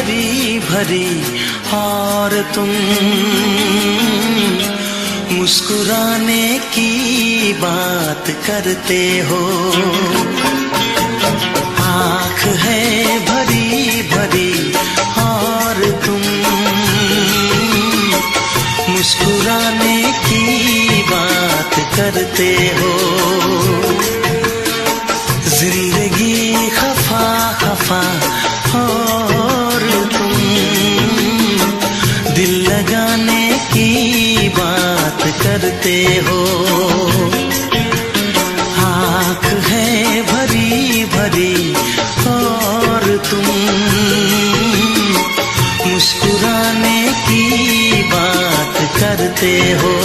भरी भरी और तुम मुस्कुराने की बात करते हो। आँख है भरी भरी और तुम मुस्कुराने की बात करते हो। जिंदगी खफा खफा और तुम दिल लगाने की बात करते हो। आँख है भरी भरी और तुम मुस्कुराने की बात करते हो।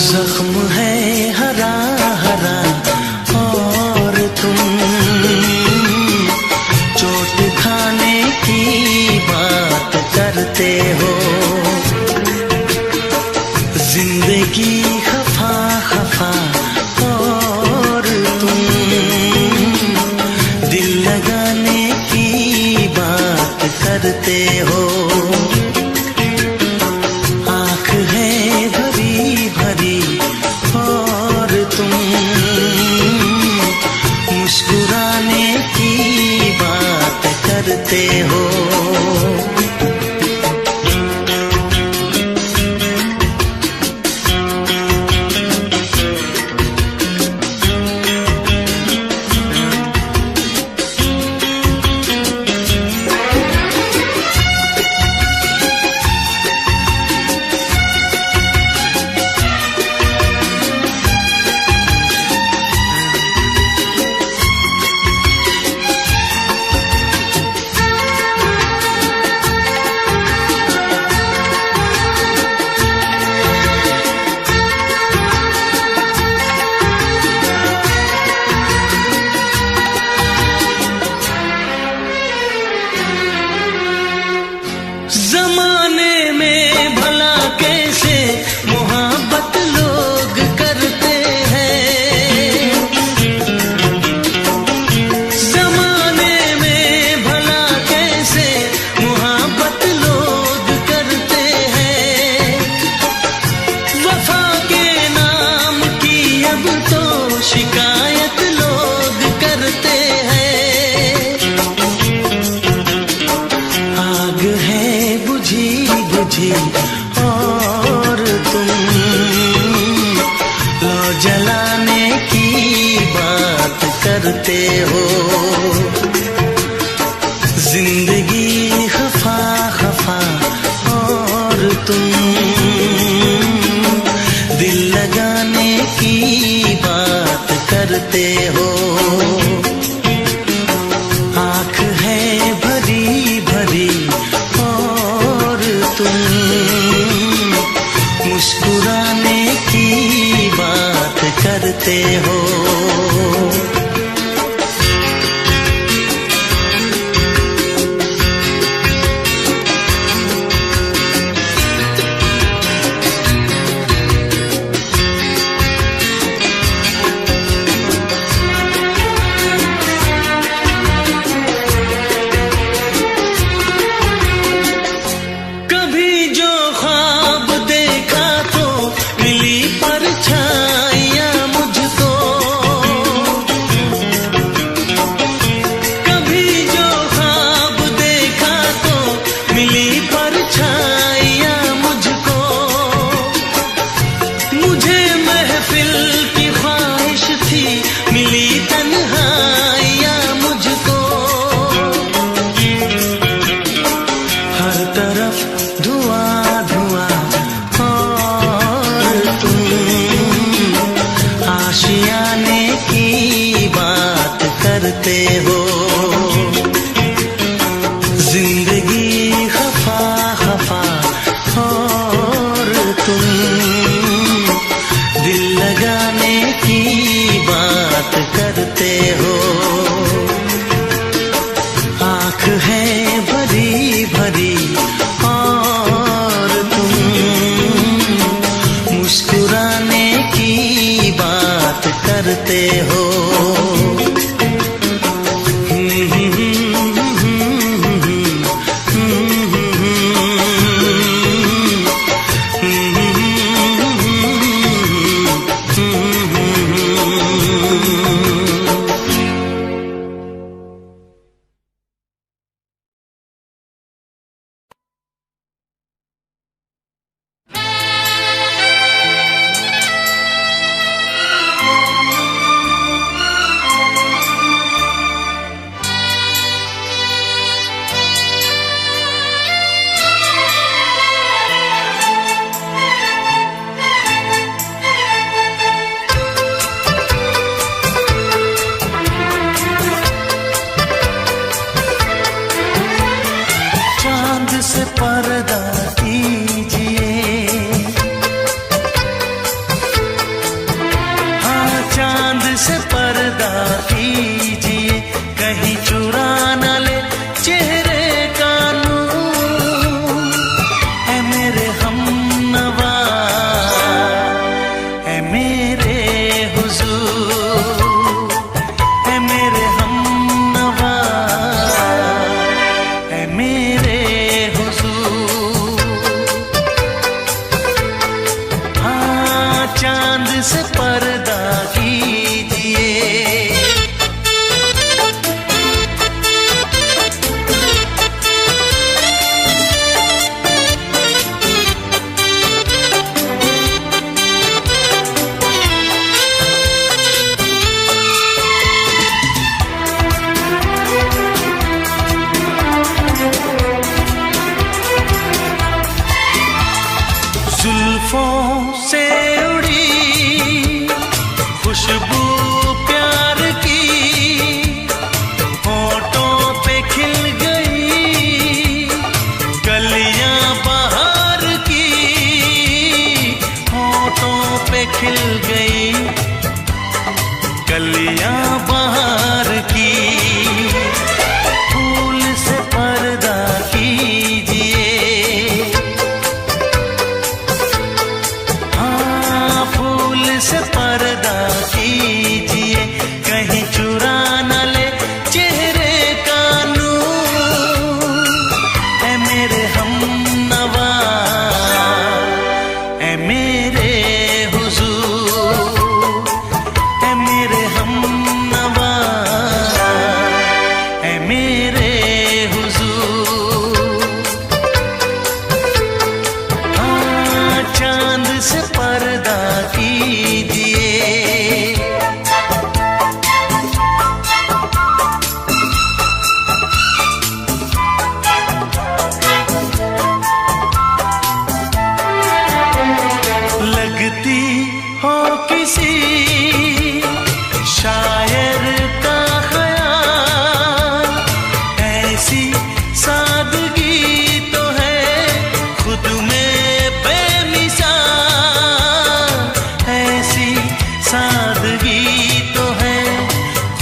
जख्म है हरा हरा और तुम चोट खाने की बात करते हो। जिंदगी खफा खफा और तुम दिल लगाने की बात करते हो। आँख है भरी भरी और तुम मुस्कुराने की बात करते हो। जमाने में भला कैसे मोहब्बत लोग करते हैं। जमाने में भला कैसे मोहब्बत लोग करते हैं। वफा के नाम की अब तो शिकायत लोग करते हैं। आग है बुझी बुझी और तुम लो जलाने की बात करते हो। जिंदगी खफा खफा और तुम दिल लगाने की बात करते हो। आँख है भरी भरी और तुम मुस्कुराने की बात करते हो। करते हो। आँख है भरी भरी और तुम मुस्कुराने की बात करते हो। से पर्दा कीजिए, हाँ चांद से पर्दा कीजिए, कहीं चुरा न ले चेहरे का नूर। है मेरे हमनवा, है मेरे हुजूर, है मेरे हमनवा, है मेरे चांद से पर्दा कीजिए। जुल्फों से खुशबू प्यार की होठों पे खिल गई, कलियां बहार की होठों पे खिल गई, कलियां बहार की। फूल से पर्दा कीजिए, हाँ फूल से पर्दा कीजिए, कहीं चुरा न ले चेहरे का नूर। है मेरे हमनवा, है मेरे हुजूर, है मेरे हमनवा, है मेरे हुजूर। हाँ चांद से पर्दा कीजिए। लगती हो किसी शायर का ख्याल, ऐसी सादगी तो है खुद में बेमिसाल, ऐसी सादगी तो है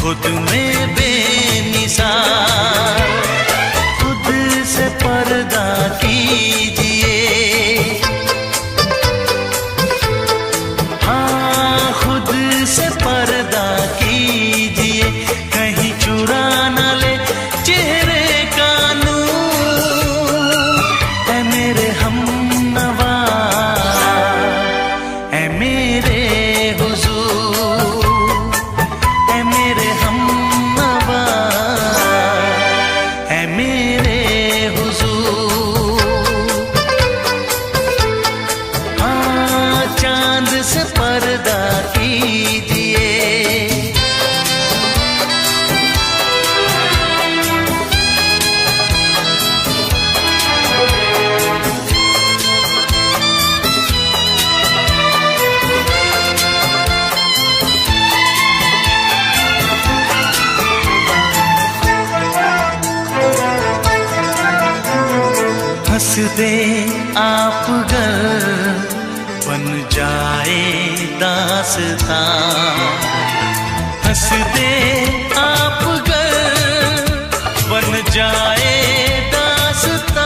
खुद में बेमिसाल। खुद से पर्दा कीजिए, हाँ खुद से पर्दा कीजिए, कहीं चुरा न ले चेहरे का नूर। है मेरे हमनवा, है मेरे हुजूर, है मेरे हमनवा, है मेरे हुजूर। हाँ चांद से पर्दा कीजिए। हंस दे आप गर बन जाए दास्तां, हंस दे आप गर बन जाए दास्तां,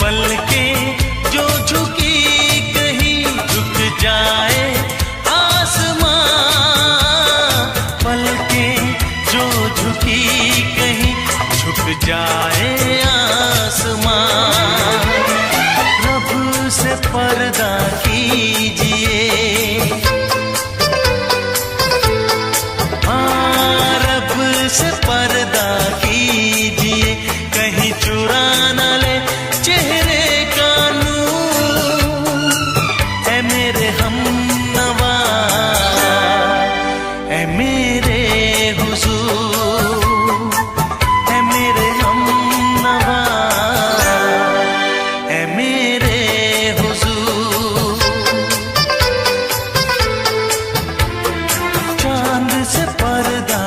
पलकें जो झुकी कहीं झुक जाए आसमां, पलकें जो झुकी कहीं झुक जाए आसमां। रब से पर्दा कीजिए, से पर्दा कीजिए, कहीं चुरा न ले चेहरे का नूर। ऐ मेरे हमनवा, ऐ मेरे हुजूर, ऐ मेरे हमनवा, ऐ मेरे हुजूर। चांद से पर्दा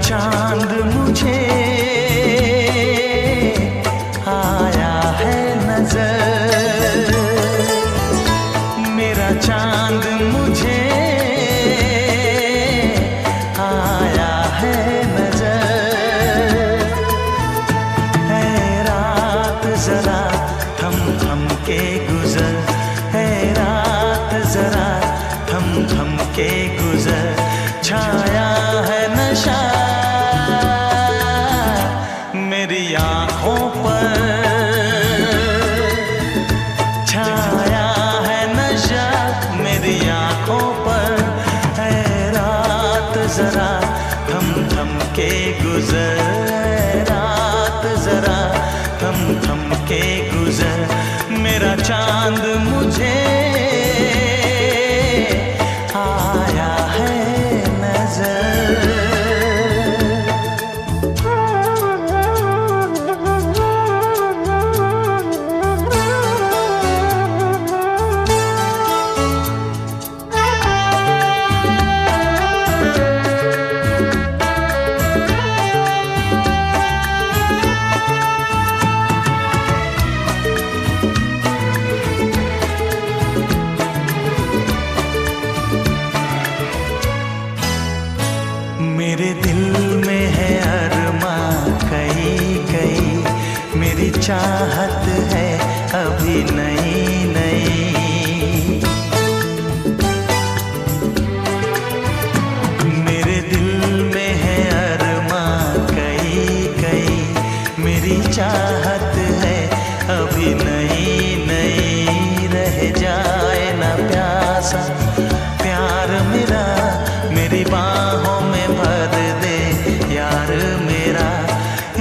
चांद मुझे आया है नजर, मेरा चांद मुझे आया है नजर। है रात जरा थम थम के गुजर, है रात जरा थम थम के गुजर। छाया है नशा मेरी आँखों पर, छाया है नशा मेरी आँखों पर। है रात जरा थम थम के गुजर, रात जरा थम थम के गुजर। मेरा चांद मुझे आया है नजर। मेरे दिल में है अरमां कई कई, मेरी चाहत है अभी नई नई। मेरे दिल में है अरमां कई कई, मेरी चाहत है अभी नई नई। रह जाए ना प्यासा प्यार मेरा, मेरी बाहों में भर दे यार मेरा।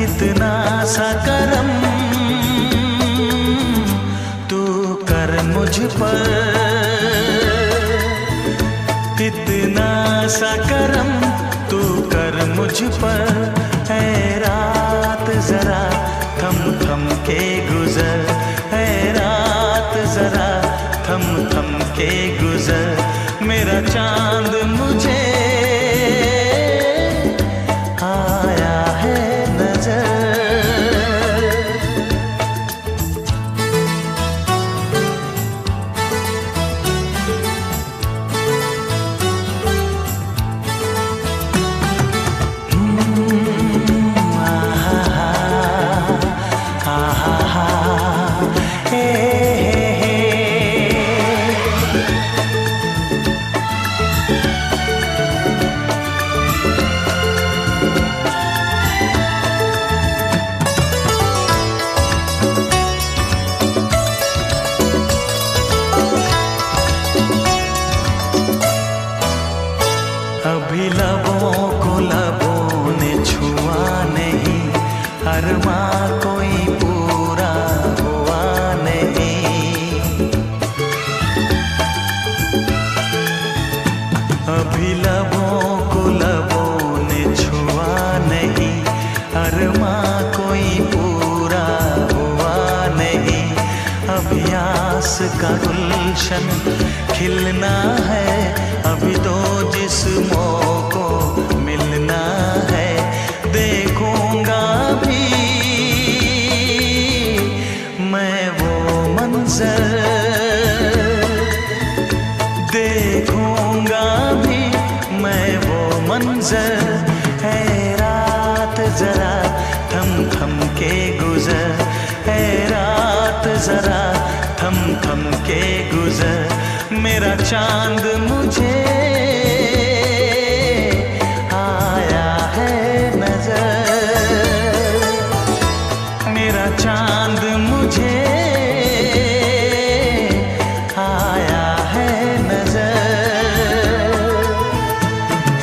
इतना सा करम तू कर मुझ पर, इतना सा करम तू कर मुझ पर। के गुजर, है रात जरा थम थम के गुजर, मेरा चांद मुझे आया है नजर। अभी लबों को लबों ने छुआ नहीं, अरमां कोई पूरा हुआ नहीं। अभी लबों को लबों ने छुआ नहीं, अरमां कोई पूरा हुआ नहीं। अभी आस का गुलशन खिलना है, अभी तो जिस्मों को मिलना है। देखूंगा भी मैं वो मंजर, देखूंगा भी मैं वो मंजर, है रात जरा थम थम के गुजर, है रात जरा थम थम के गुजर, मेरा चांद मुझे आया है नजर, मेरा चांद मुझे आया है नजर,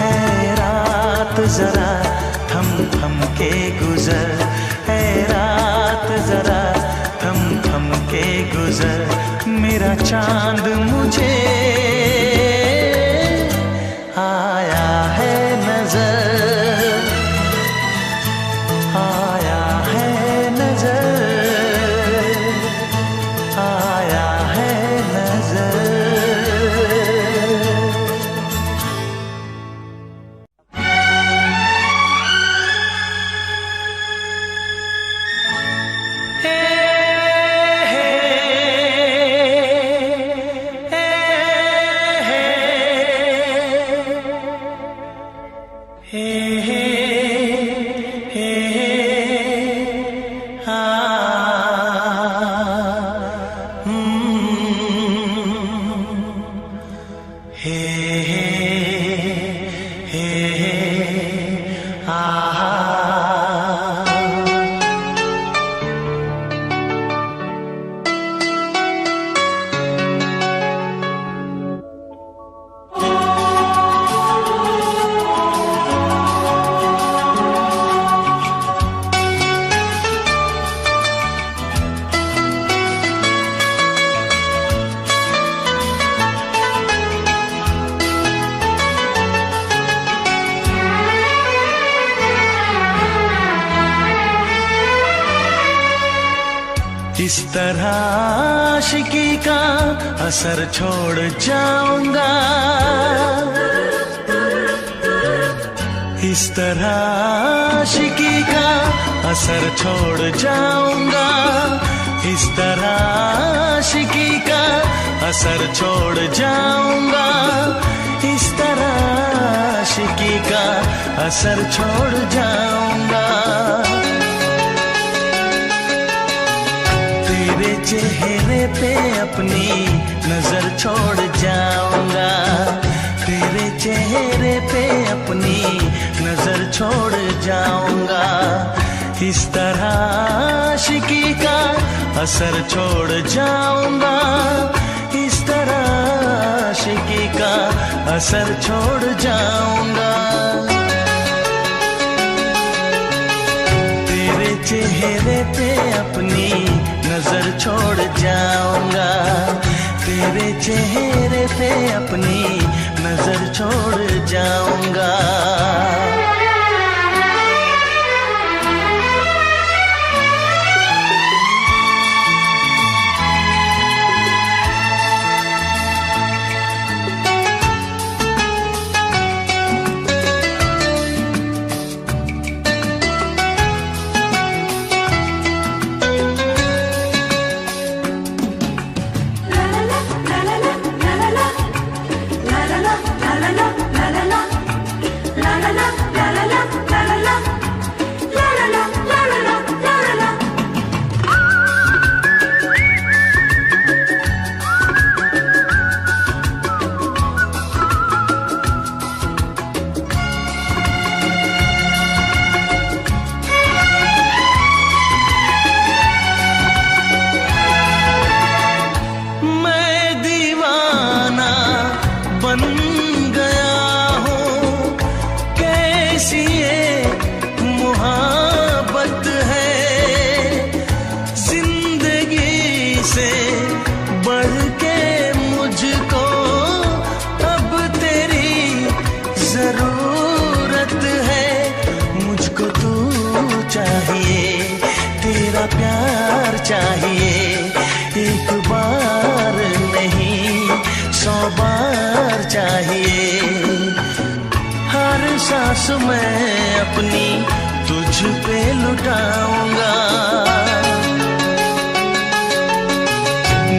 है रात जरा थम थम के गुजर, है रात जरा थम थम के गुजर, मेरा चांद मुझे आया है नजर, आया है नजर, आया है नजर। इस तरह आशिकी का असर छोड़ जाऊंगा, इस तरह आशिकी का असर छोड़ जाऊंगा, इस तरह आशिकी का असर छोड़ जाऊंगा, इस तरह आशिकी का असर छोड़ जाऊंगा। तेरे चेहरे पे अपनी नजर छोड़ जाऊंगा, तेरे चेहरे पे अपनी नजर छोड़ जाऊंगा, इस तरह आशिकी का असर छोड़ जाऊंगा, इस तरह आशिकी का असर छोड़ जाऊंगा। तेरे चेहरे पे अपनी नजर छोड़ जाऊंगा, तेरे चेहरे पे अपनी नजर छोड़ जाऊंगा। प्यार चाहिए, एक बार नहीं 100 बार चाहिए। हर सांस मैं अपनी तुझ पे लुटाऊंगा,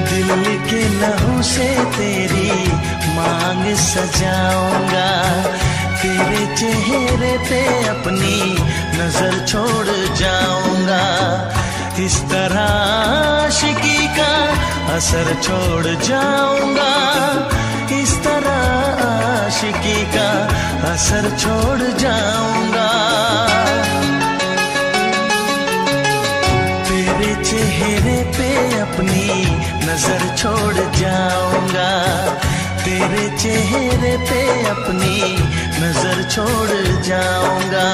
दिल के लहू से तेरी मांग सजाऊंगा, तेरे चेहरे पे अपनी नजर छोड़ जाऊंगा। इस तरह आशिकी का असर छोड़ जाऊंगा, इस तरह आशिकी का असर छोड़ जाऊंगा। तेरे चेहरे पे अपनी नजर छोड़ जाऊंगा, तेरे चेहरे पे अपनी नजर छोड़ जाऊंगा।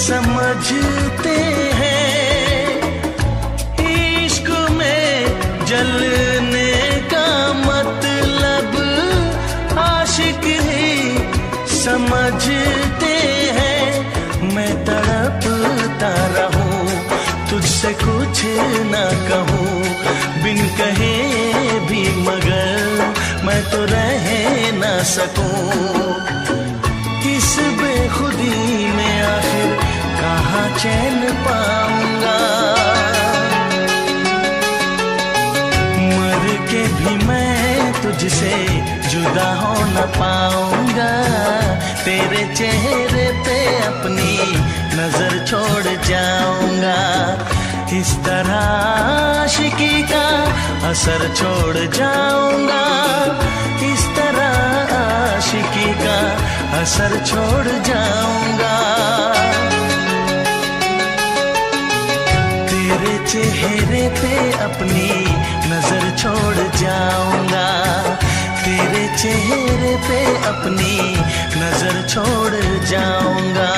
समझते हैं इश्क में जलने का मतलब आशिक ही समझते हैं। मैं तड़पता रहूं तुझसे कुछ ना कहूं, बिन कहे भी मगर मैं तो रह ना सकूं। इस बेखुदी में आखिर कहाँ चैन पाऊंगा, मर के भी मैं तुझसे जुदा हो न पाऊंगा। तेरे चेहरे पे अपनी नजर छोड़ जाऊंगा, इस तरह आशिकी का असर छोड़ जाऊंगा, इस तरह आशिकी का असर छोड़ जाऊंगा। तेरे चेहरे पे अपनी नजर छोड़ जाऊंगा, तेरे चेहरे पे अपनी नजर छोड़ जाऊंगा।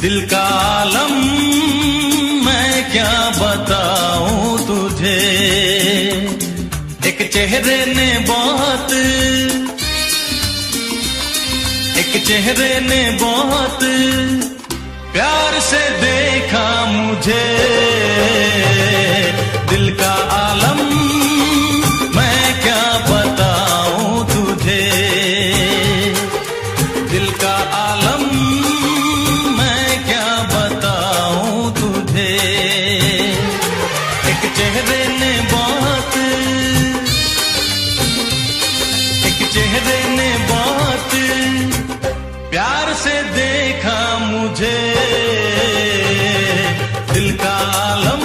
दिल का आलम मैं क्या बताऊं तुझे। एक चेहरे ने बहुत, एक चेहरे ने बहुत प्यार से देखा मुझे। दिल का आलम मैं क्या बताऊं तुझे। दिल का आलम मैं क्या बताऊं तुझे। एक चेहरे ने बहुत, एक चेहरे ने बहुत प्यार से देखा मुझे। दिल का आलम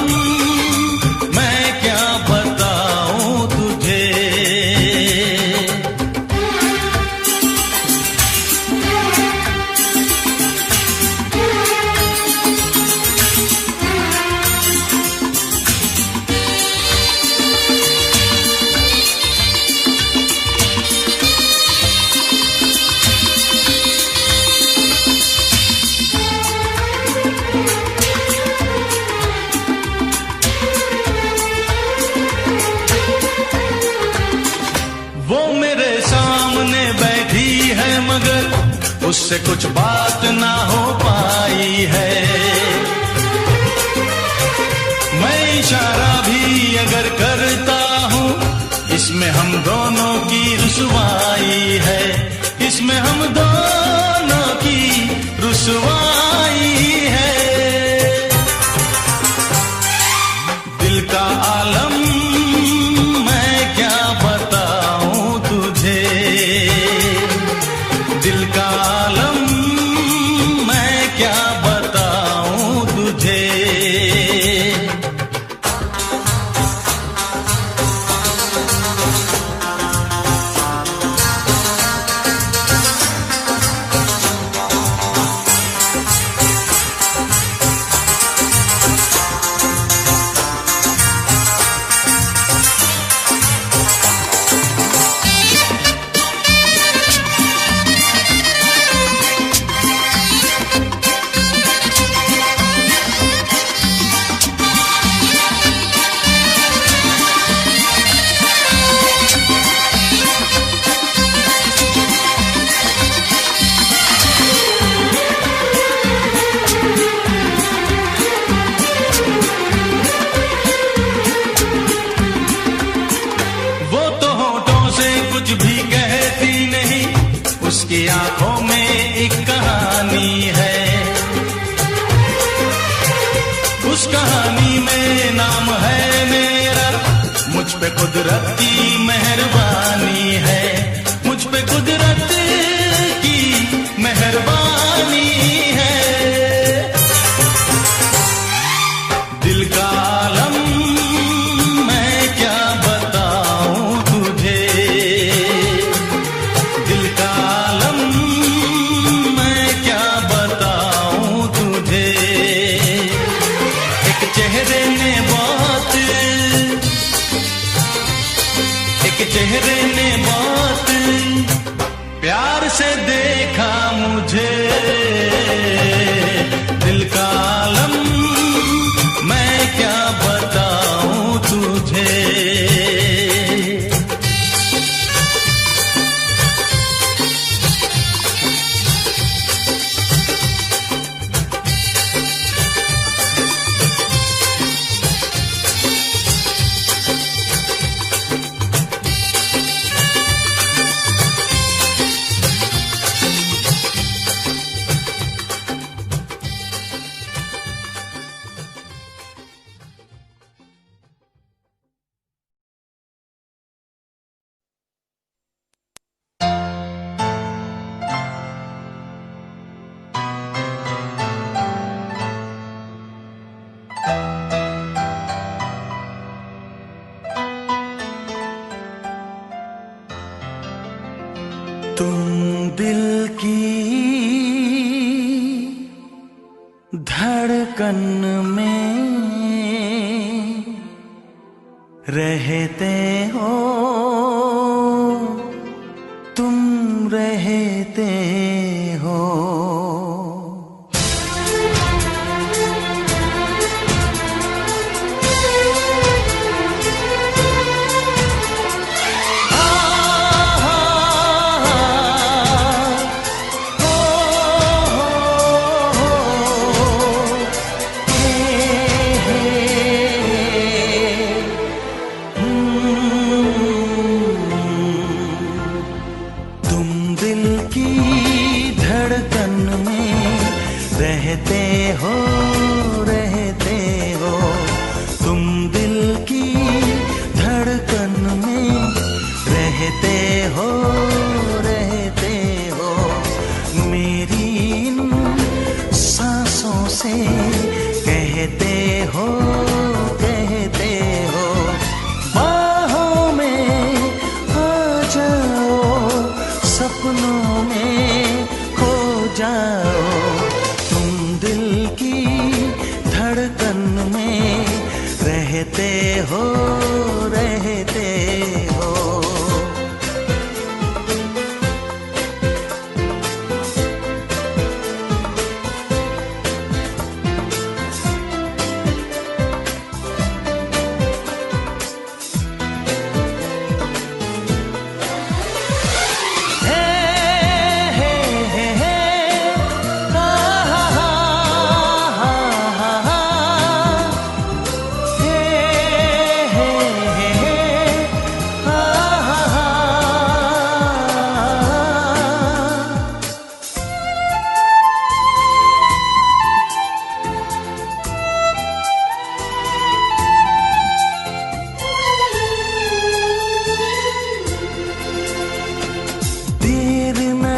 मैं क्या बताऊं तुझे। वो मेरे सामने बैठी है मगर उससे कुछ बात ना हो पाई है। मैं इशारा भी अगर करता हूँ इसमें हम दोनों की रुसवाई है। इसमें हम दोनों की रुसवाई है। दिल का आलम मैं क्या बताऊं तुझे। दिल का आलम मैं क्या बताऊं तुझे। कुछ भी कहती नहीं, उसकी आंखों में एक कहानी है। उस कहानी में नाम है मेरा, मुझ पे कुदरत की मेहरबानी है। मुझ पे कुदरत की मेहरबानी है। दिल का आलम मैं क्या बताऊं तुझे। दिल का आलम मैं क्या बताऊं तुझे। एक चेहरे ने बहुत, एक चेहरे ने बहुत प्यार से देखा मुझे। दिल का आलम मैं क्या बताऊं तुझे। तुम दिल की धड़कन में रहते हो, तुम रहते हो। से कहते हो बाहों में आ जाओ, सपनों में खो जाओ, तुम दिल की धड़कन में रहते हो।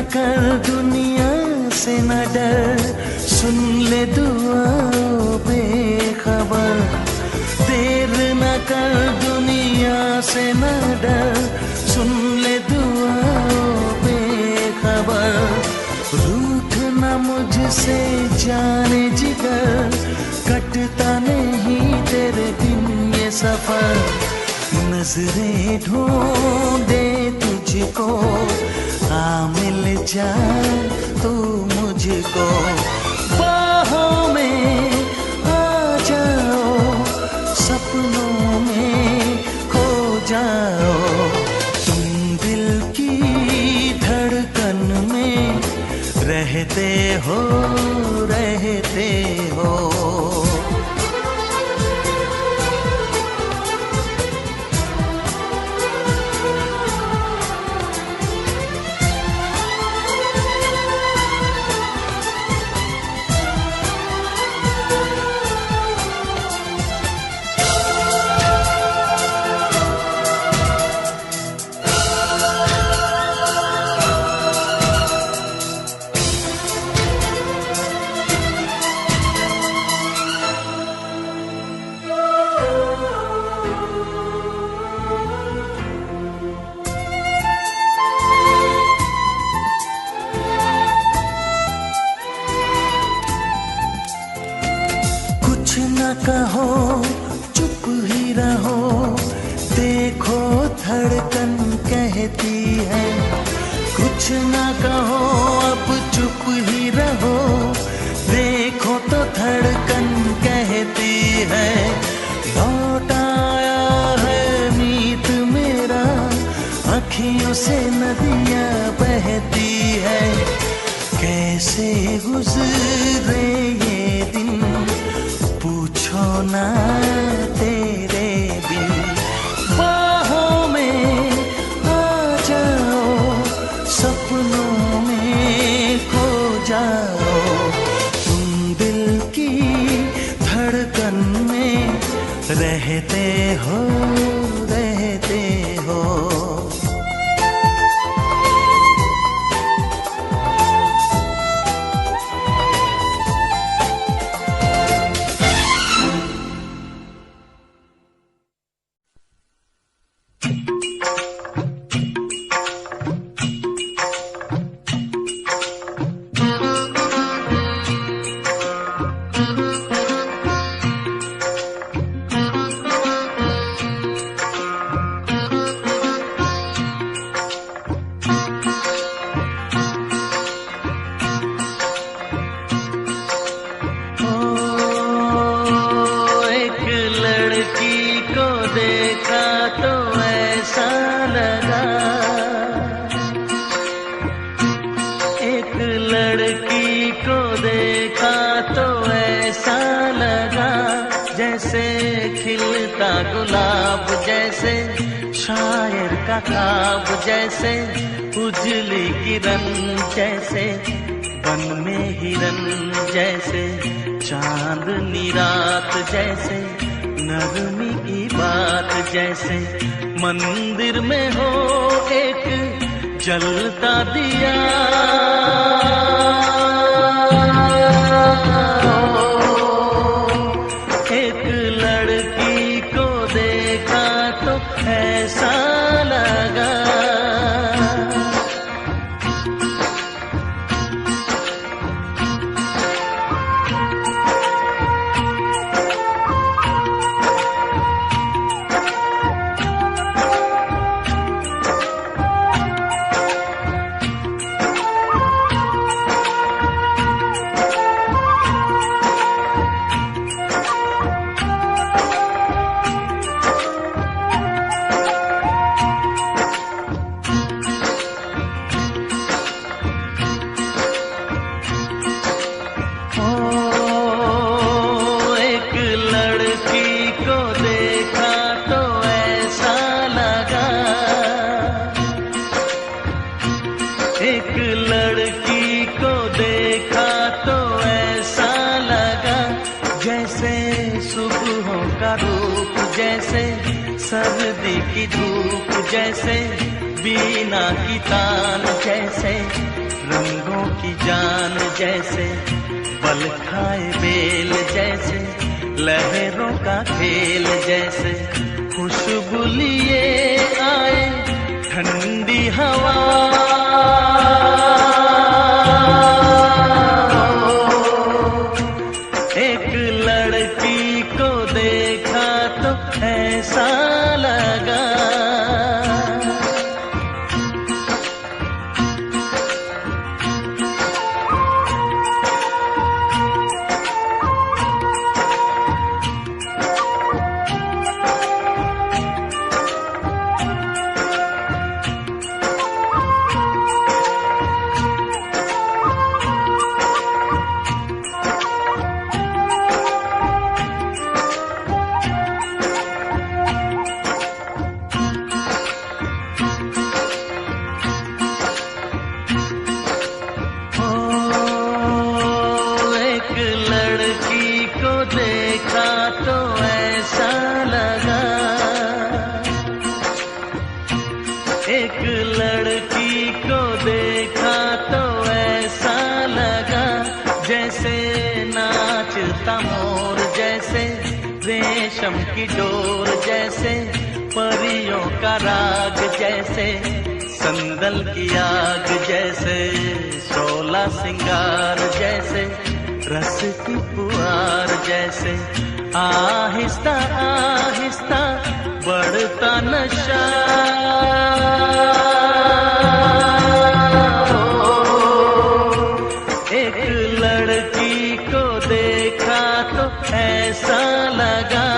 कर दुनिया से न डर, सुन ले दुआओं बेखबर। देर न कर दुनिया से न डर, सुन ले दुआओं बेखबर। रूठ न मुझसे जाने जिगर, कटता नहीं तेरे बिन ये सफर। नजरें ढूंढे तुझको, आ मिल जा तू मुझको। बाहों में आ जाओ, सपनों में खो जाओ, तुम दिल की धड़कन में रहते हो। कहो चुप ही रहो, देखो धड़कन कहती है। कुछ ना कहो अब चुप ही रहो, देखो तो धड़कन कहती है। लौट आया है मीत मेरा, अखियों से नदियाँ बहती है। कैसे गुजरे ये दिन पूछो ना तेरे बिन। बाहों में आ जाओ, सपनों में खो जाओ, तुम दिल की धड़कन में रहते हो। गुलाब जैसे शायर का ख्वाब, जैसे उजली किरण, जैसे बन में हिरन, जैसे चांदनी रात, जैसे नरमी की बात, जैसे मंदिर में हो एक जलता दिया। सर्दी की धूप जैसे, बीना की तान जैसे, रंगों की जान जैसे, बल खाए बेल जैसे, लहरों का खेल जैसे, खुशबू लिए आए ठंडी हवा। एक लड़की को देखा तो ऐसा लगा, एक लड़की को देखा तो ऐसा लगा, जैसे नाचता मोर जैसे, रेशम की डोर जैसे, परियों का राग जैसे, संदल की आग जैसे, शोला सिंगार जैसे, रस की पुआर जैसे, आहिस्ता आहिस्ता बढ़ता नशा। एक लड़की को देखा तो ऐसा लगा,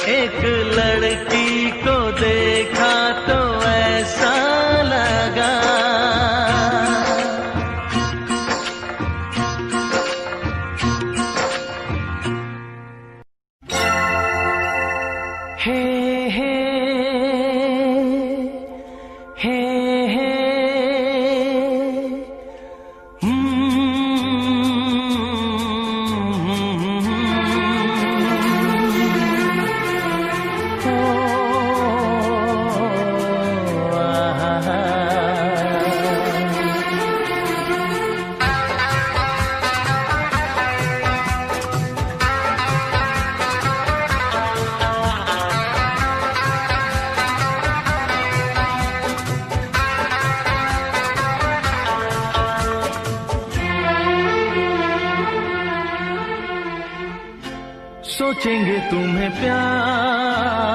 एक लड़की को देखा तो ऐसा लगा। हे हे हे हे सोचेंगे तुम्हें प्यार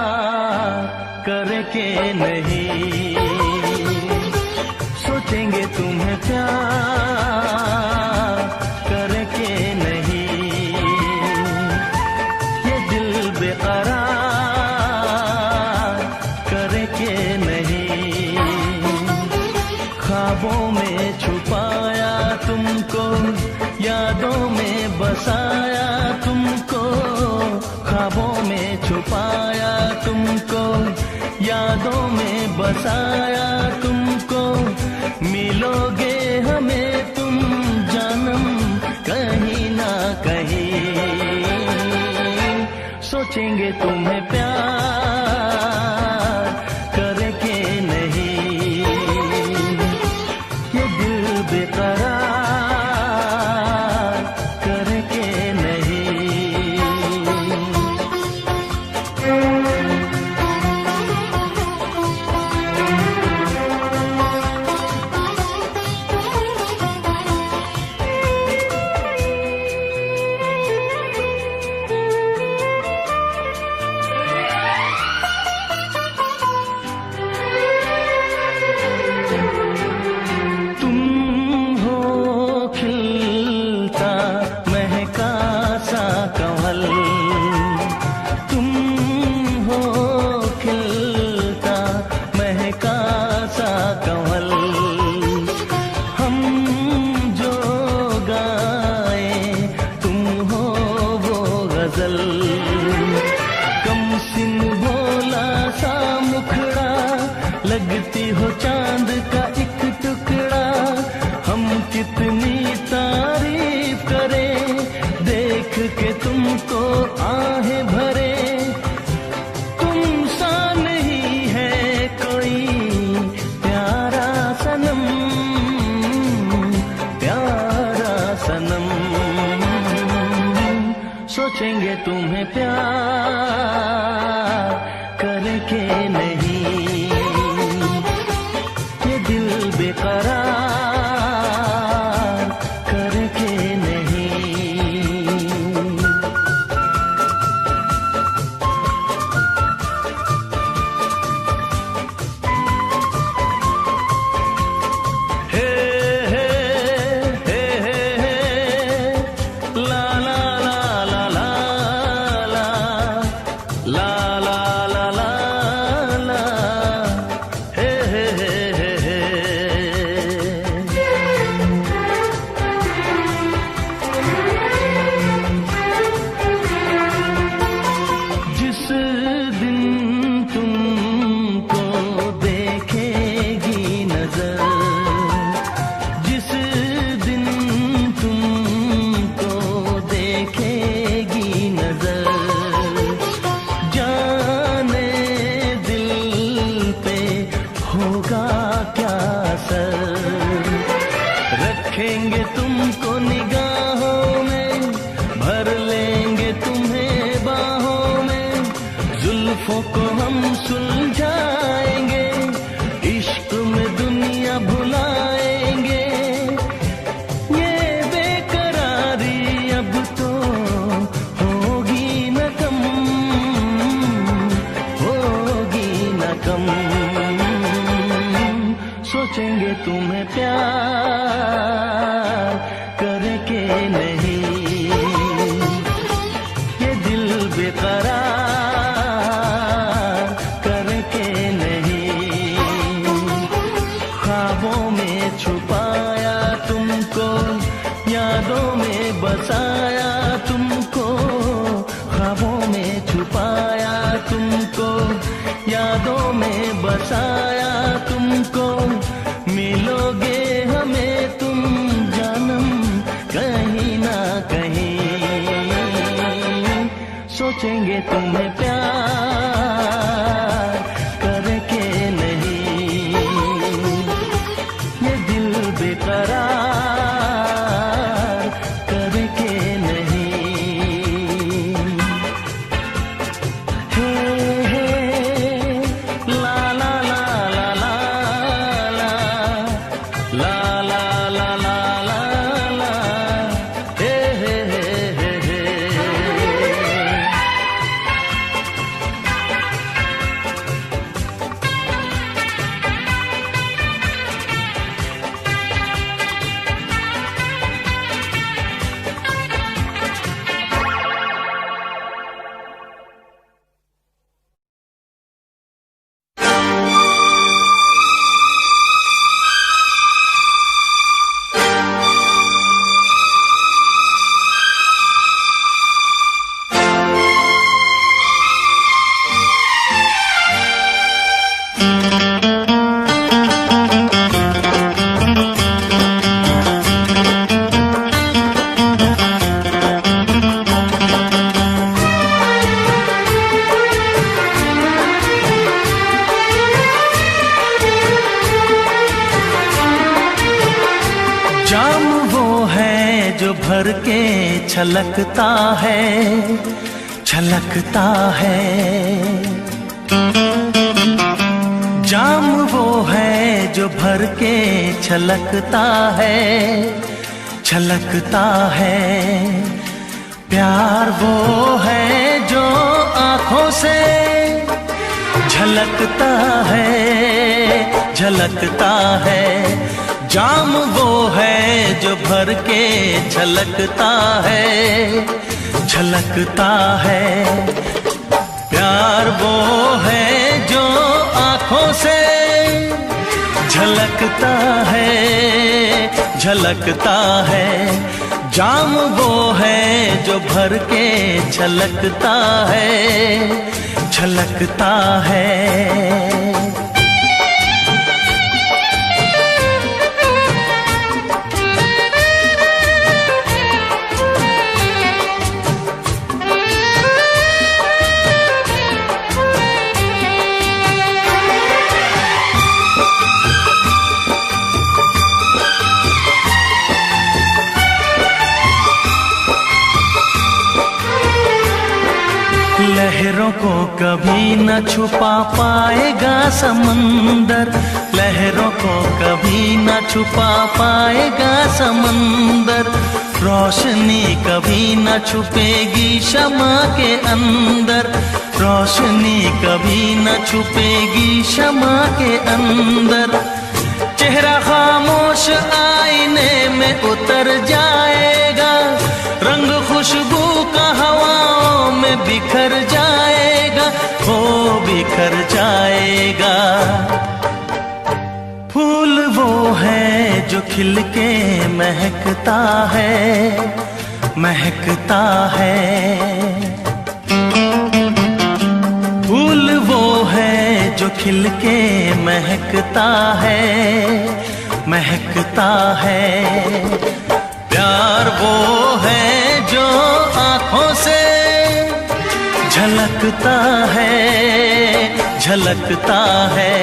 करके नहीं, सोचेंगे तुम्हें प्यार करके नहीं, ये दिल बेकरार करके नहीं, ख्वाबों में छुपाया तुमको, यादों में बसाया तुमको, ख्वाबों में छुपाया तुमको, यादों में बसाया तुमको, मिलोगे हमें तुम जानम कहीं ना कहीं, सोचेंगे तुम्हें प्यार करके नहीं, ये दिल बेकरार करके नहीं। तुम हो तुमको आहें भरे, तुम सा नहीं है कोई प्यारा सनम, प्यारा सनम। सोचेंगे तुम्हें प्यार करके नहीं, ये दिल बेकरार करके नहीं। हे हे हे हे हे ला ला ला ला ला ला ला ला ला ला ला हे हे हे हे हे। जिस दिन तुमको देखेगी नजर, जिस दिन तुमको देखेगी नजर, जाने दिल पे होगा क्या असर। रखेंगे तुमको निगाहों में, भर लेंगे तुम्हें बाहों में, जुल्फों को हम सुलझाएंगे, इश्क में दुनिया भुलाएंगे। ये बेकरारी अब तो होगी न कम, होगी न कम। सोचेंगे तुम्हें प्यार करके नहीं, ये दिल बेकरार करके नहीं। ख्वाबों में छुपाया तुमको, यादों में बसाया तुमको, ख्वाबों में छुपाया तुमको, यादों में बसाया तुमको। मिलोगे हमें तुम जानम कहीं ना कहीं, सोचेंगे तुम्हें प्यार करके नहीं, ये दिल बेकरार करके नहीं। हे हे ला ला ला ला ला ला ला ला ला ला ला ला हे हे हे हे हे। जाम वो है जो भर के छलकता है, छलकता है। जाम वो है जो भर के छलकता है, छलकता है। प्यार वो है जो आँखों से झलकता है, झलकता है। जाम वो है जो भर के छलकता है, छलकता है। प्यार वो है जो आँखों से झलकता है, झलकता है। जाम वो है जो भर के छलकता है, छलकता है। को कभी न छुपा पाएगा समंदर, लहरों को कभी न छुपा पाएगा समंदर। रोशनी कभी न छुपेगी शमा के अंदर, रोशनी कभी न छुपेगी शमा के अंदर। चेहरा खामोश आईने में उतर जाएगा, रंग खुशबू का हवाओं में बिखर जाएगा, वो बिखर जाएगा। फूल वो है जो खिल के महकता है, महकता है। फूल वो है जो खिल के महकता है, महकता है। प्यार वो है जो आँखों से झलकता है, झलकता है।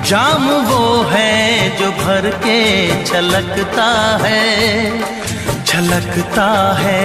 जाम वो है जो भर के छलकता है, छलकता है।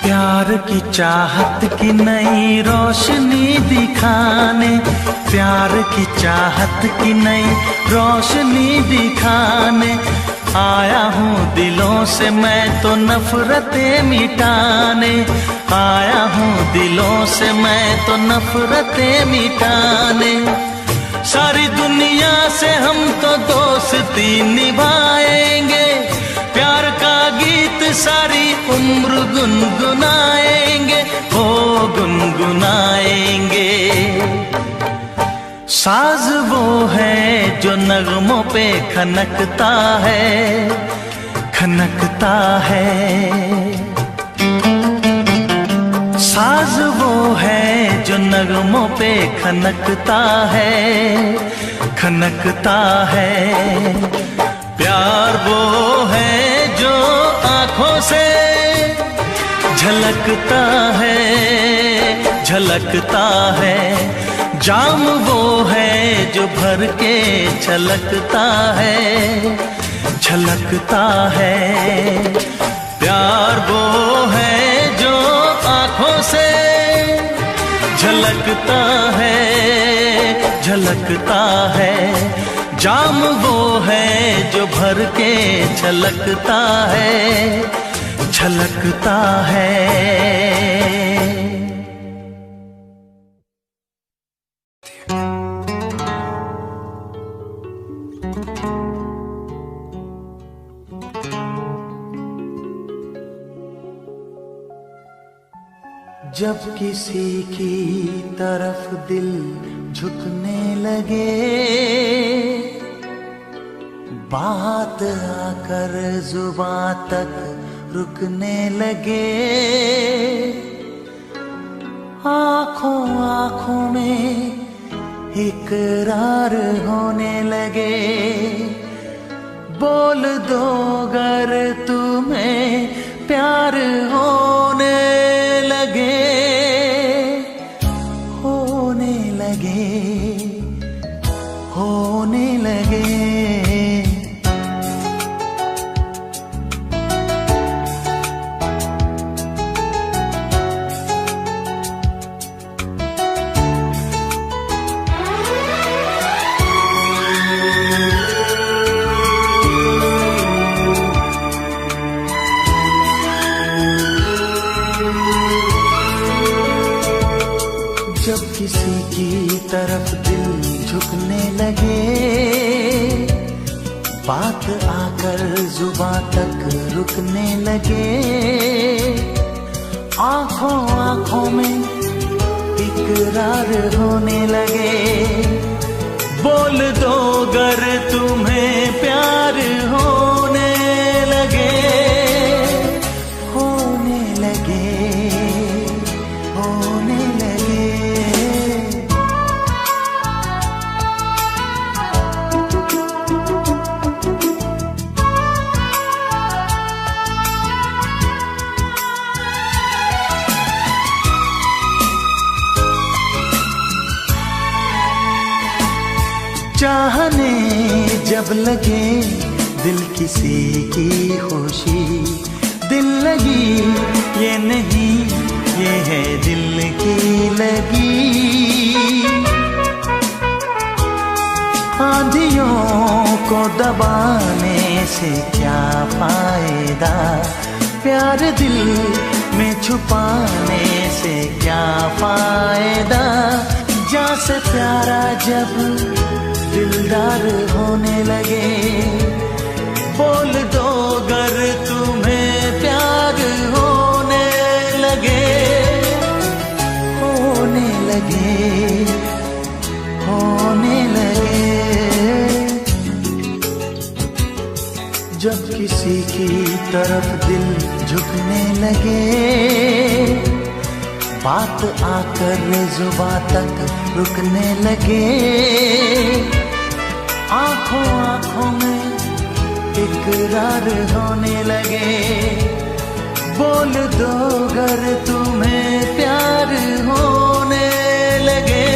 प्यार की चाहत की नई रोशनी दिखाने, प्यार की चाहत की नई रोशनी दिखाने आया हूँ दिलों से मैं तो नफरतें मिटाने, आया हूँ दिलों से मैं तो नफरतें मिटाने। सारी दुनिया से हम तो दोस्ती निभाएंगे, प्यार का गीत सारी उम्र गुनगुनाएंगे, हो गुनगुनाएंगे। साज वो है जो नगमों पे खनकता है, खनकता है। साज वो है जो नगमों पे खनकता है, खनकता है। प्यार वो है जो आँखों से झलकता है, झलकता है। जाम वो है जो भर के छलकता है, छलकता है। प्यार वो है जो आँखों से झलकता है, झलकता है। जाम वो है जो भर के छलकता है, छलकता है। जब किसी की तरफ दिल झुकने लगे, बात आकर जुबां तक रुकने लगे, आँखों आँखों में इकरार होने लगे। बोल दो अगर तुम्हें प्यार होने लगे, होने लगे, होने लगे। जब किसी की तरफ दिल झुकने लगे, बात आकर जुबां तक रुकने लगे, आँखों आँखों में इकरार होने लगे। बोल दो अगर तुम्हें प्यार होने लगे, होने लगे, होने लगे। जब लगे दिल किसी की खुशी, दिल लगी ये नहीं ये है दिल की लगी। आंधियों को दबाने से क्या फायदा, प्यार दिल में छुपाने से क्या फायदा। जा से प्यारा जब दिलदार होने लगे, बोल दो गर तुम्हें प्यार होने लगे, होने लगे, होने लगे। जब किसी की तरफ दिल झुकने लगे, बात आकर जुबां तक रुकने लगे। आंखों आंखों में इकरार होने लगे, बोल दो गर तुम्हें प्यार होने लगे,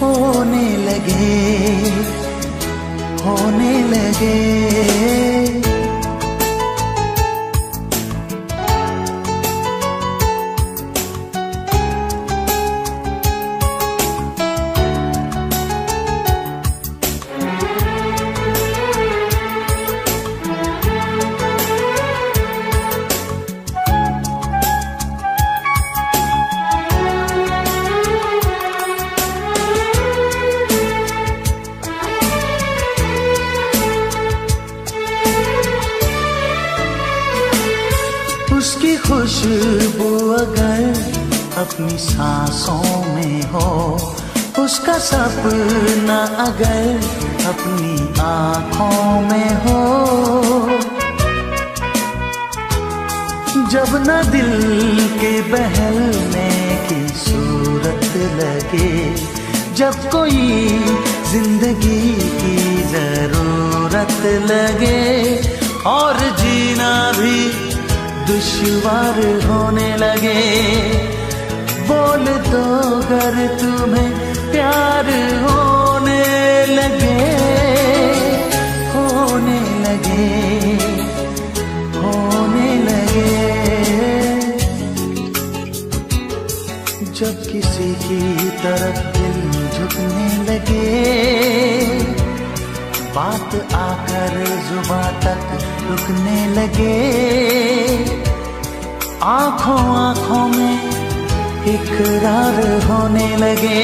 होने लगे, होने लगे। उसकी खुशबू अगर अपनी सांसों में हो, उसका सपना अगर अपनी आँखों में हो, जब न दिल के बहलने की सूरत लगे, जब कोई जिंदगी की जरूरत लगे और जीना भी दुश्वार होने लगे, बोल दो गर तुम्हें प्यार होने लगे, होने लगे, होने लगे। जब किसी की तरफ दिल झुकने लगे, बात आकर जुबां तक रुकने लगे। आंखों आंखों में इकरार होने लगे,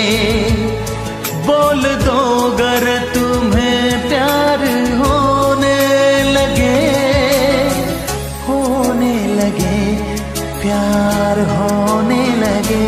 बोल दो गर तुम्हें प्यार होने लगे, होने लगे, प्यार होने लगे।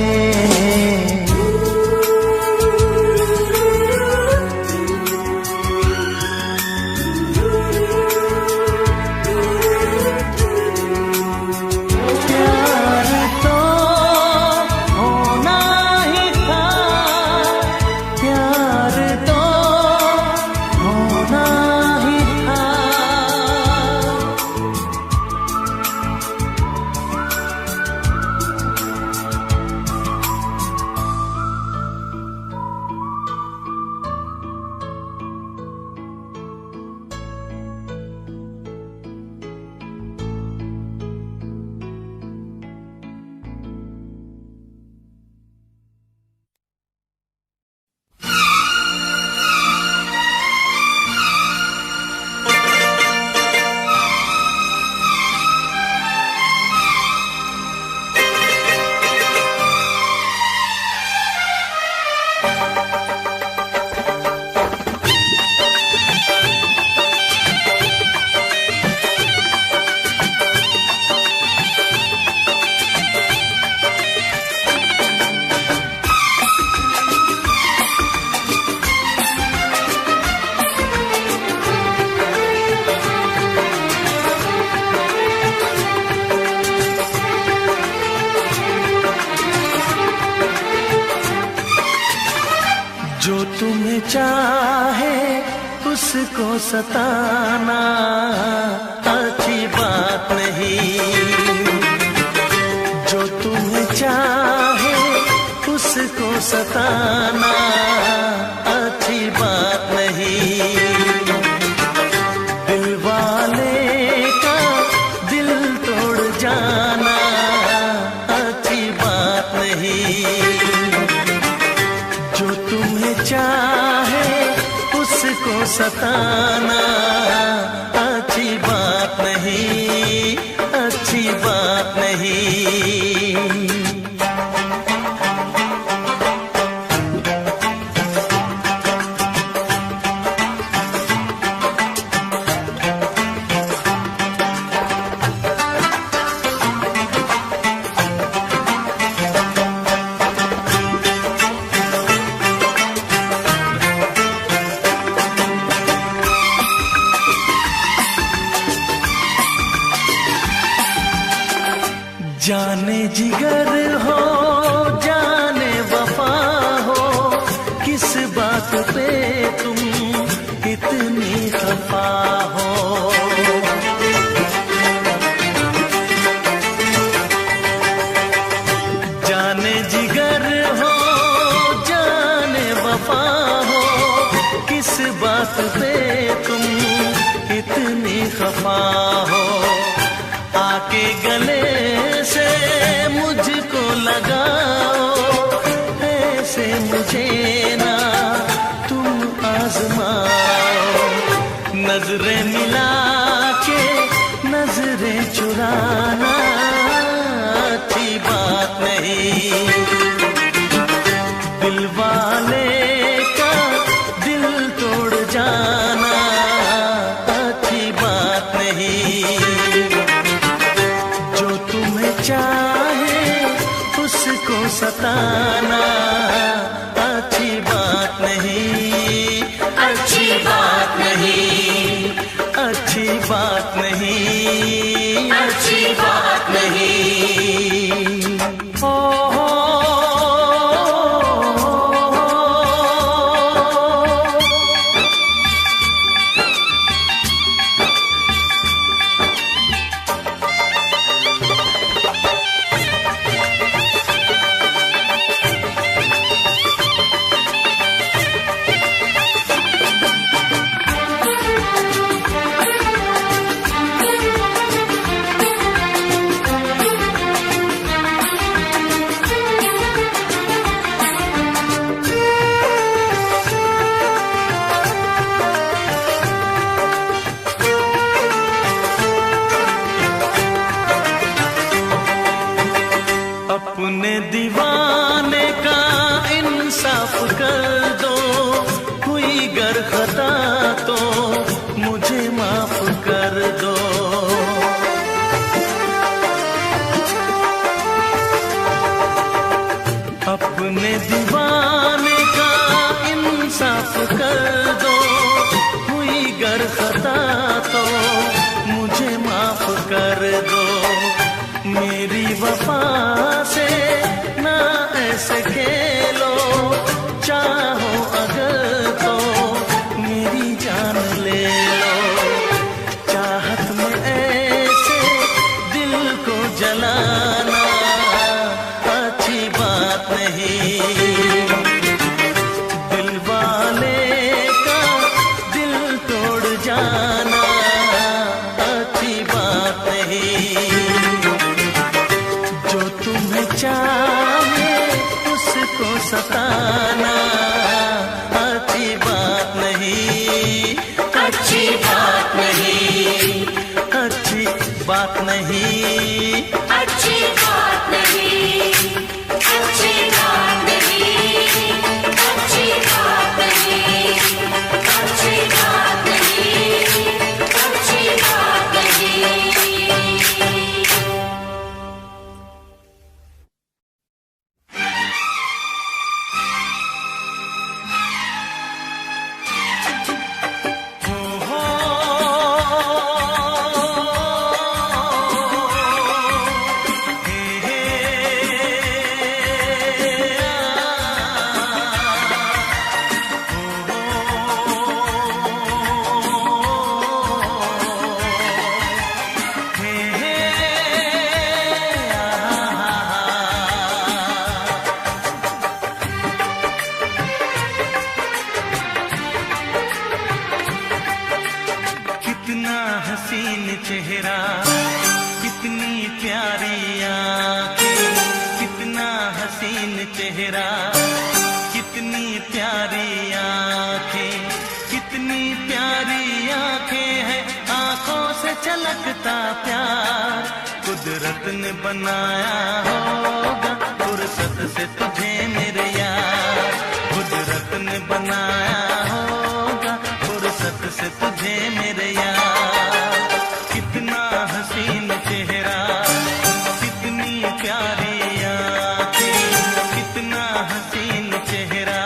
जो तुम्हें चाहे उसको सताना अच्छी बात नहीं, जो तुम्हें चाहे उसको सताना अच्छी बात नहीं। सताना अच्छी बात नहीं, अच्छी बात नहीं। जाने जिगर हो जाने वफा हो, किस बात पे तुम इतनी खफा हो। जाने जिगर हो जाने वफा हो, किस बात पे तुम इतनी खफा हो। आके गले से मुझको लगाओ, ऐसे मुझे ना तुम आजमाओ। नजरें मिला के नजरें चुराना अच्छी बात नहीं। दिल वाले का दिल तोड़ जाना अच्छी बात नहीं। चाहे उसको सताना अच्छी बात नहीं, अच्छी बात नहीं, अच्छी बात नहीं, अच्छी बात नहीं। ओ अपने दीवाने का इंसाफ कर दो, हुई गर खता तो मुझे माफ कर दो। अपने दीवाने का इंसाफ कर दो, हुई गर खता तो मुझे माफ कर दो। मेरी वफा से ना ऐसे खेलो, चाहो अगर तो मेरी जान ले लो। चाहत में ऐसे दिल को जलाना अच्छी बात नहीं। दिल वाले का दिल तोड़ जाना अच्छी बात नहीं। चाहे उसको सताना अच्छी बात नहीं, अच्छी बात नहीं, अच्छी बात नहीं, अच्छी बात नहीं, अच्छी बात नहीं, अच्छी बात नहीं, अच्छी बात नहीं, अच्छी बात नहीं। हसीन चेहरा, कितनी प्यारी आँखें, कितना हसीन चेहरा, कितनी प्यारी आँखें, कितनी प्यार कुदरत ने बनाया होगा फुर्सत से तुझे मेरे यार, कुदरत ने बनाया होगा फुर्सत से तुझे मेरे यार। कितना हसीन चेहरा, कितनी प्यारी आँखें, कितना हसीन चेहरा,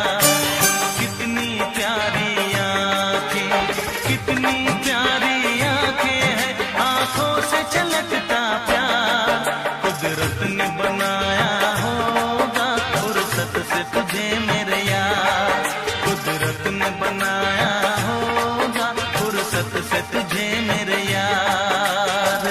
कितनी प्यारी आँखें, कितनी प्यारी आँखें हैं, आँखों से छलकता प्यार कुदरत ने बनाया होगा फुर्सत से तुझे मेरे यार, कुदरत ने बनाया होगा फुर्सत से तुझे मेरे यार।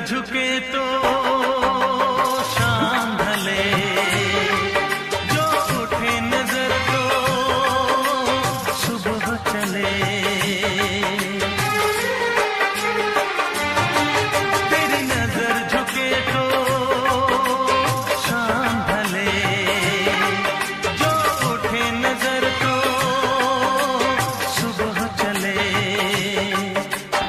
झुके तो शाम ढले, जो उठे नजर तो सुबह चले। तेरी नजर झुके तो शाम ढले, जो उठे नजर तो सुबह चले।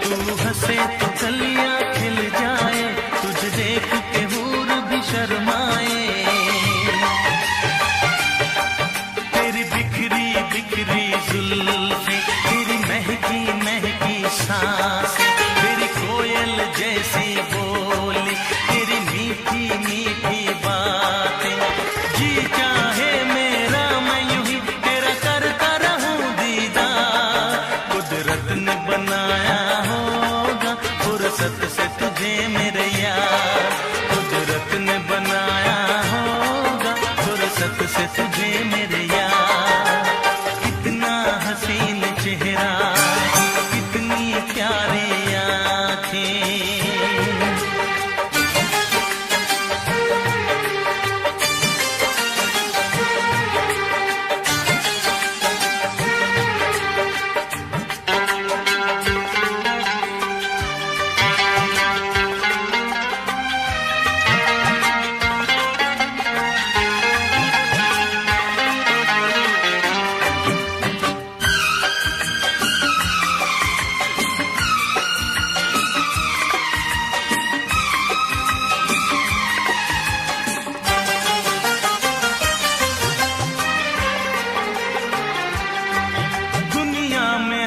तू हंसे तो कलियां खिल जाए, तुझे देख के हूर भी शर्माए। तेरी बिखरी बिखरी जुल्फें, तेरी महकी महकी सांसें, तेरी कोयल जैसी बोली, तेरी मीठी मीठी बातें। जी चाहे मेरा मैं यूं ही तेरा करता रहूं दीदार, कुदरत ने बनाया होगा फुर्सत से तुझे मेरे यार, कुदरत ने बनाया होगा फुर्सत से तुझे मेरे यार। कितना हसीन चेहरा, कितनी प्यारी आँखें।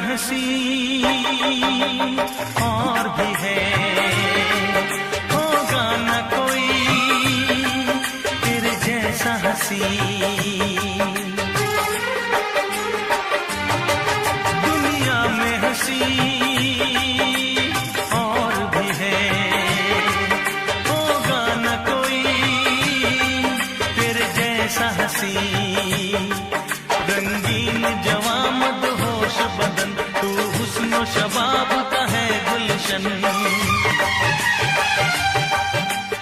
हंसी और भी है, होगा न कोई तेरे जैसा हंसी। दुनिया में हंसी और भी है, होगा न कोई तेरे जैसा हंसी। रंगीन जवां मदहोश बदन, तू हुस्न शबाब का है गुलशन।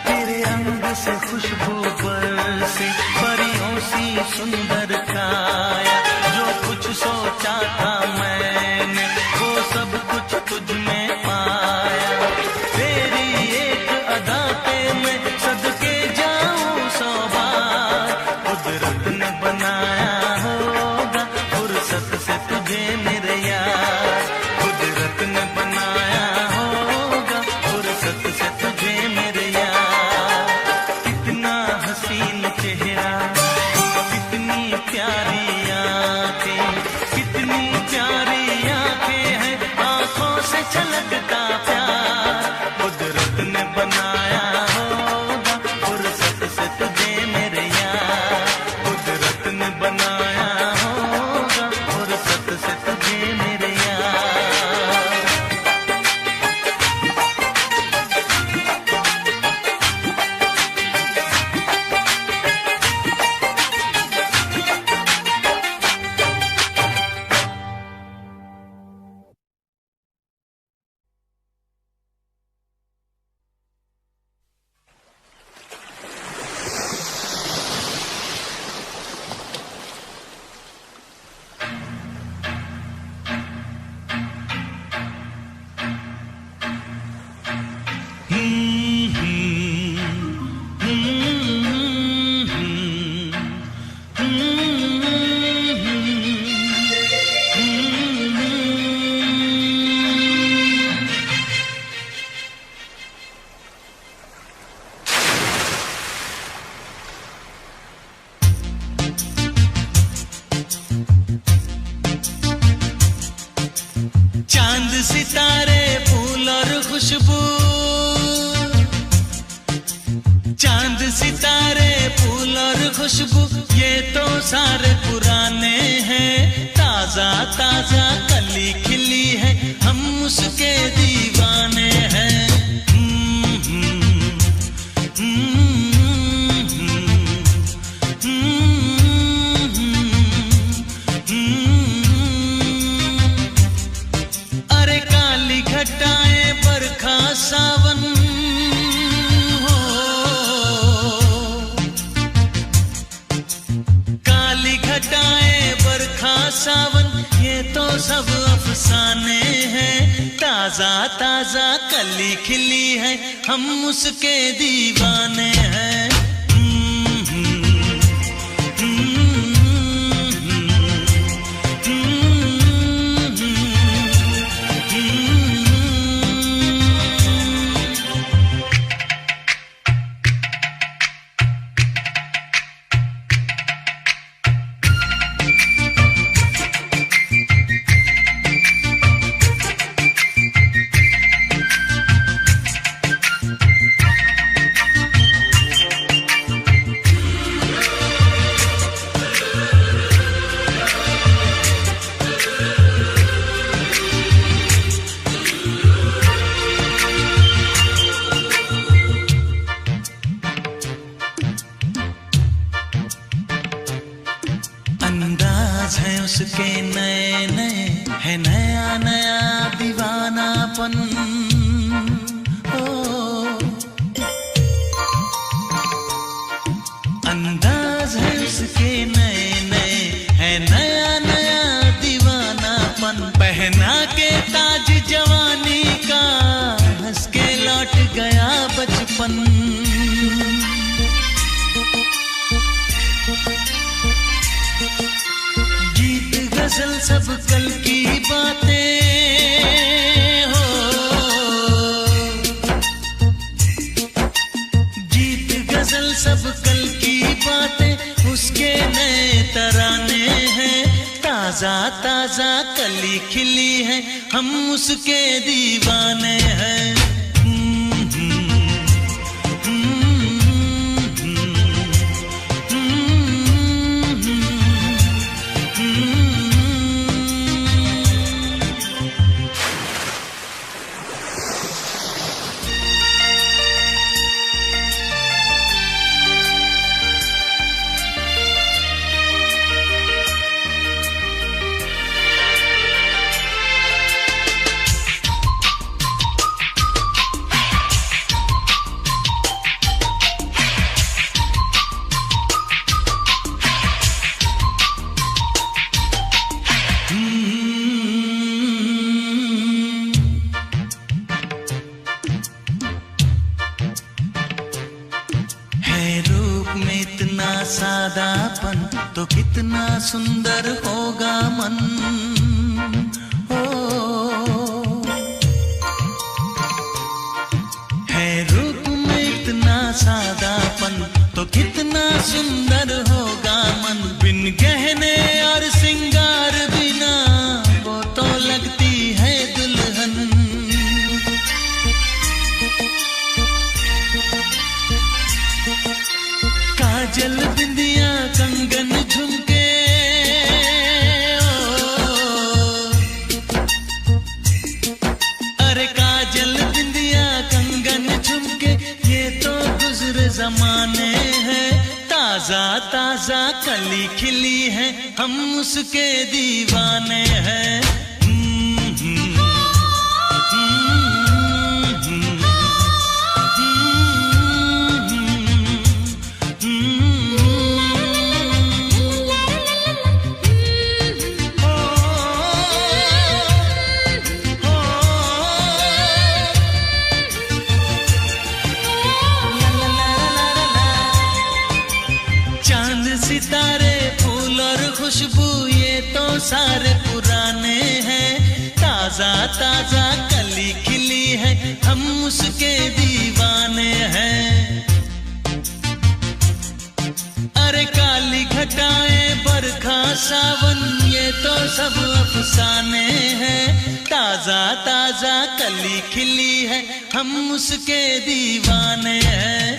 तेरे अंग से खुशबू बरसे, परियों सी सुंदर काया। जो कुछ सोचा था मैंने वो सब कुछ तुझ में पाया। तेरी एक अदा पे मैं सदके जाऊं 100 बार, कुदरत ने बनाया होगा फुर्सत से तुझे मेरे यार, कुदरत ने बनाया होगा फुर्सत से तुझे मेरे यार। कितना हसीन चेहरा, कितनी प्यारी आँखें, कितनी प्यारी आँखें हैं, आँखों से छलकता प्यार कुदरत ने बनाया होगा फुर्सत से तुझे मेरे यार, कुदरत ने बनाया होगा फुर्सत से तुझे मेरे यार। सितारे फूल और खुशबू, चांद सितारे फूल और खुशबू, ये तो सारे पुराने हैं। ताजा ताजा कली खिली है, हम उसके दीवाने हैं। अरे काली घटाएं बरखा सावन हो, काली घटाएं बरखा सावन, ये तो सब अफसाने हैं। ताजा ताजा कली खिली है, हम उसके दीवाने हैं। अंदाज है उसके नए नए, है नया नया दीवानापन। ओ अंदाज है उसके नए नए, है नया नया दीवानापन। पहना के ताज जवानी का, हंस के लौट गया बचपन। गीत गजल सब कल की बातें हो, गीत गजल सब कल की बातें, उसके नए तराने हैं। ताजा ताजा कली खिली है, हम उसके दीवाने हैं। में इतना सादापन, तो कितना सुंदर होगा मन। ओ है रूप में इतना सादापन, तो कितना सुंदर होगा मन। बिन गहने और सिंगार बिना, वो तो लगती है दुल्हन। काजल बिंदिया कंगन झुमके, अरे काजल बिंदिया कंगन झुमके, ये तो गुजरे जमाने हैं। ताजा ताजा कली खिली है, हम उसके दीवाने हैं। सितारे फूल और खुशबू, ये तो सारे पुराने हैं। ताजा ताजा कली खिली है, हम उसके दीवाने हैं। अरे काली घटाएं बरखा सावन, ये तो सब अफसाने हैं। ताजा ताजा कली खिली है, हम उसके दीवाने हैं।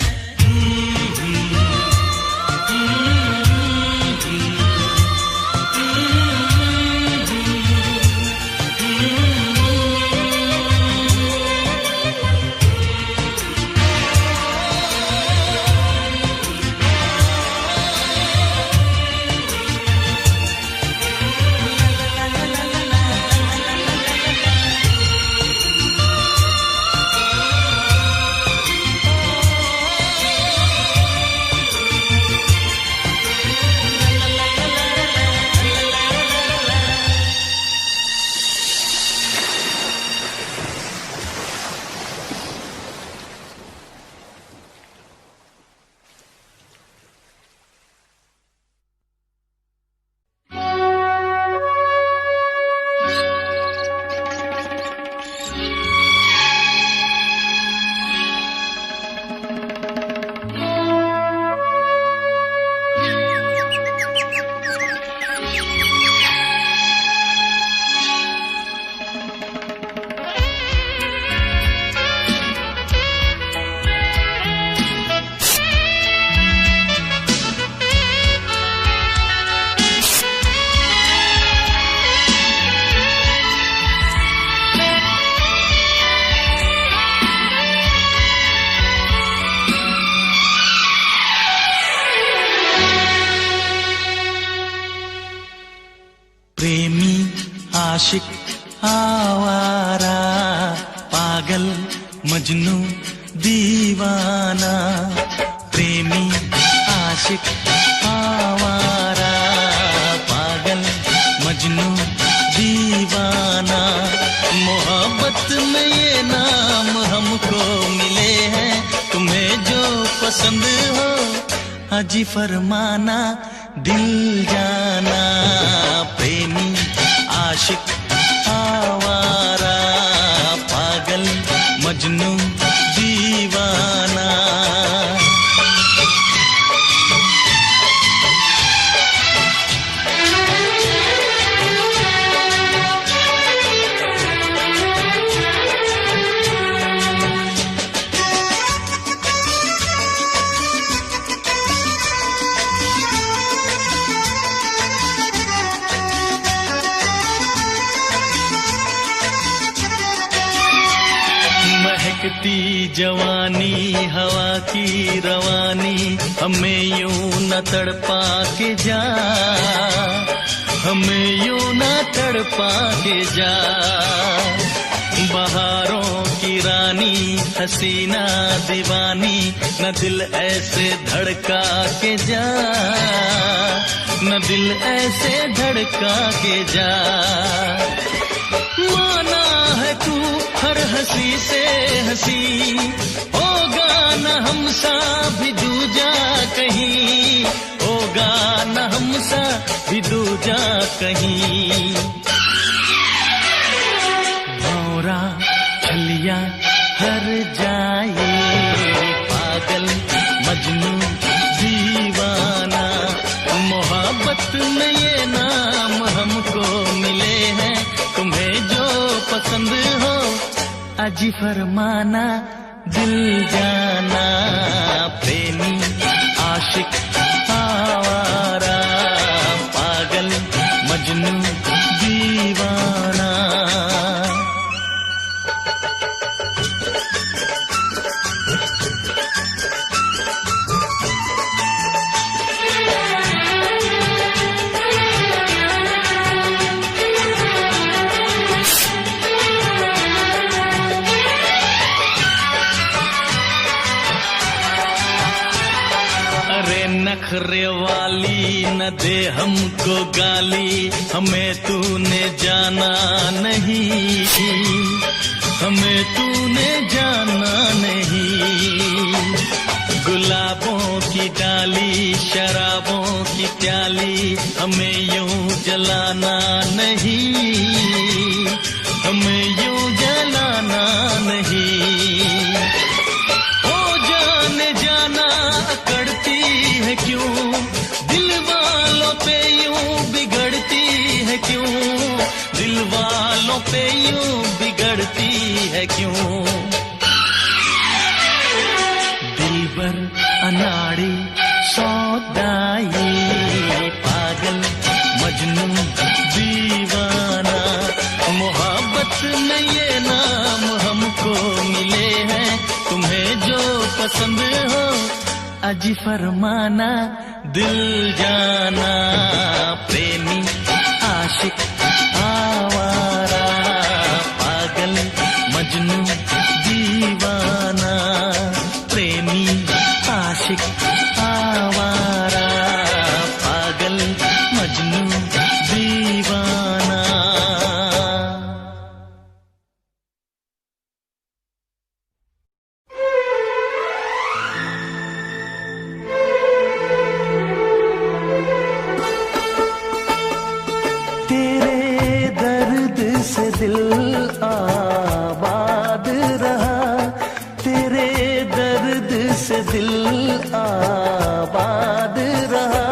प्रेमी आशिक आवारा, पागल मजनू दीवाना। प्रेमी आशिक आवारा, पागल मजनू दीवाना। मोहब्बत में ये नाम हमको मिले हैं, तुम्हें जो पसंद हो हाजी फरमाना, दिल जाना। प्रेमी आशिक आवारा, पागल मजनू दीवाना। महकती जवानी हवा की रवानी, हमें यूं न तड़पा के जा, हमें यूं न तड़पा के जा। बहारों की रानी हसीना दीवानी, न दिल ऐसे धड़का के जा, न दिल ऐसे धड़का के जा। माना है तू हर हंसी से हंसी, होगा न हमसा भी दूजा कहीं, होगा न हमसा भी दूजा कहीं। भौरा छलिया हर जाए, पागल मजनू दीवाना। मोहब्बत में ये नाम हमको मिले हैं, तुम्हें जो पसंद हो अजी फरमाना, दिल जाना। प्रेमी आशिक आवारा, पागल मजनू दीवाना। नखरे वाली न दे हमको गाली, हमें तूने जाना नहीं, हमें तूने जाना नहीं। गुलाबों की डाली शराबों की प्याली, हमें यूं जलाना नहीं, हमें यूं जलाना नहीं। ओ जाने जाना अकड़ती है क्यों, दिल वालों पे यूं बिगड़ती है क्यों, दिल वालों पे यूं है क्यों। दिलबर अनाड़ी सौदाई, पागल मजनू दीवाना, मोहब्बत में ये नाम हमको मिले हैं। तुम्हें जो पसंद हो अजी फरमाना, दिल जाना, प्रेमी आशिक आवारा, पागल मजनू दीवाना, प्रेमी आशिक आवारा, पागल मजनू दीवाना। दिल आबाद रहा, तेरे दर्द से दिल आबाद रहा।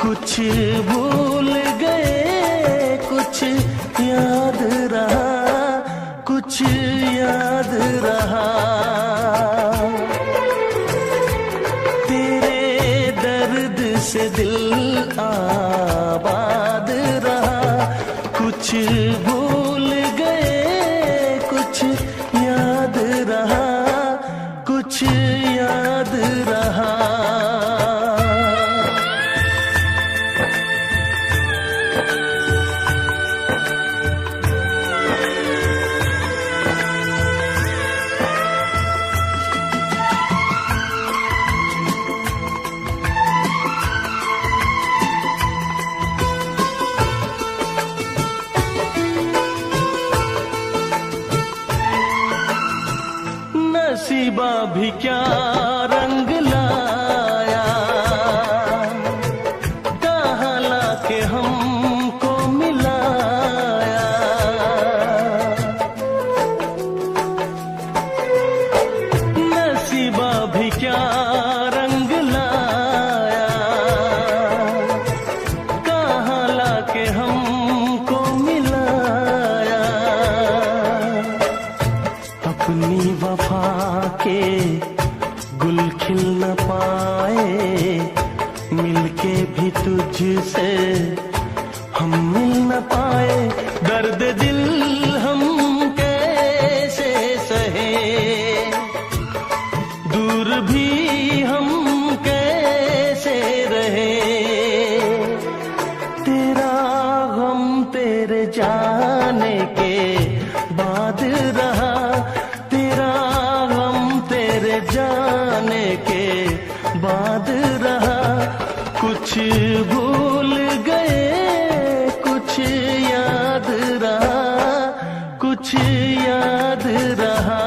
कुछ भूल गए कुछ याद रहा, कुछ याद रहा। तेरे दर्द से दिल आबाद रहा, कुछ भूल गए कुछ याद रहा, कुछ याद रहा। नसीबा भी क्या रंग लाया, कहाँ लाके हमको मिलाया। नसीबा भी क्या रंग लाया, कहाँ लाके हमको मिलाया। अपनी वफा के गुल खिल न पाए, मिलके भी तुझसे हम मिल न पाए। दर्द दिल हम कैसे सहे, दूर भी हम कैसे रहे। तेरा गम तेरे जाने के बाद रहा, जाने के बाद रहा। कुछ भूल गए कुछ याद रहा, कुछ याद रहा।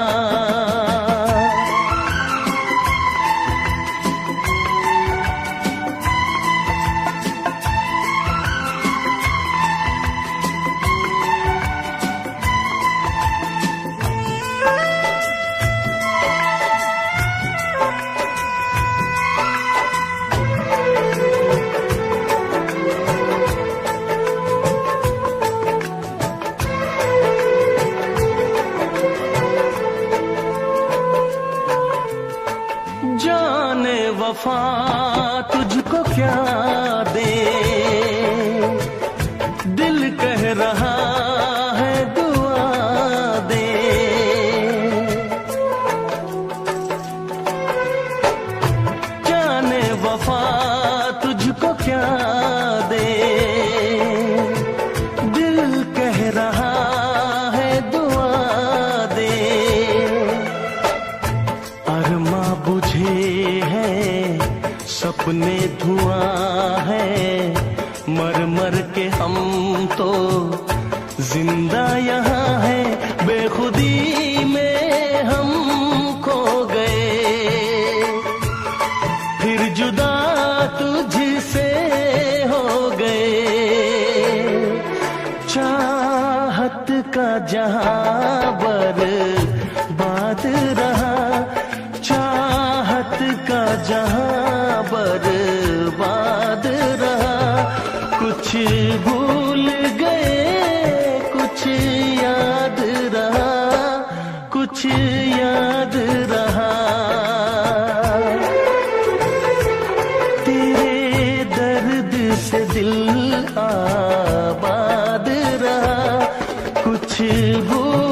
जाने वफा तुझको क्या दे, दिल कह रहा है दुआ दे। जाने वफा तुझको क्या दे, दिल कह रहा है दुआ दे। अरमा बुझे सपने धुआं है, मर मर के हम तो जिंदा यहाँ है। बेखुदी में हम खो गए, फिर जुदा तुझसे हो गए। चाहत का जहां बर्बाद रहा, चाहत का जहां बर्बाद रहा। कुछ भूल गए कुछ याद रहा, कुछ भूल